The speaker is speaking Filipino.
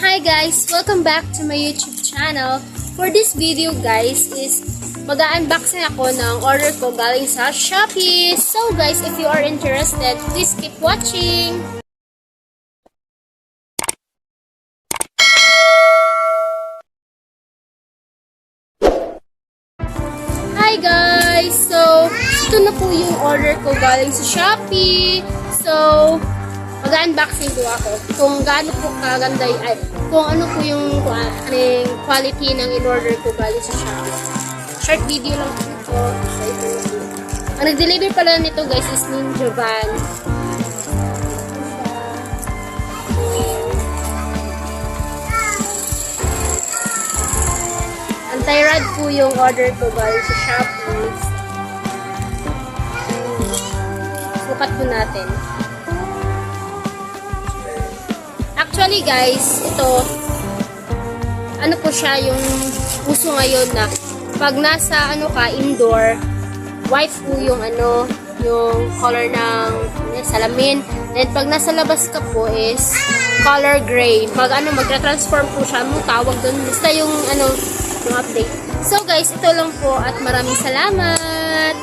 Hi guys! Welcome back to my YouTube channel. For this video guys is mag-unboxing ako ng order ko galing sa Shopee. So guys, if you are interested, please keep watching! Hi guys! So, ito na po yung order ko galing sa Shopee. So, mag-unboxing po ako kung gaano po kaganda kung ano po yung quality ng in-order ko galing sa Shopee. Short video lang po ito. Ang nag-deliver pala nito guys is Ninja Van. Anti-rad po yung order ko galing sa Shopee. Sukat po natin. Actually guys, ito ano po siya yung uso ngayon na pag nasa indoor, white po yung yung color ng salamin. Then pag nasa labas ka po is color gray. Pag magtra-transform po siya, mo tawag doon. Basta yung yung update. So guys, ito lang po at maraming salamat.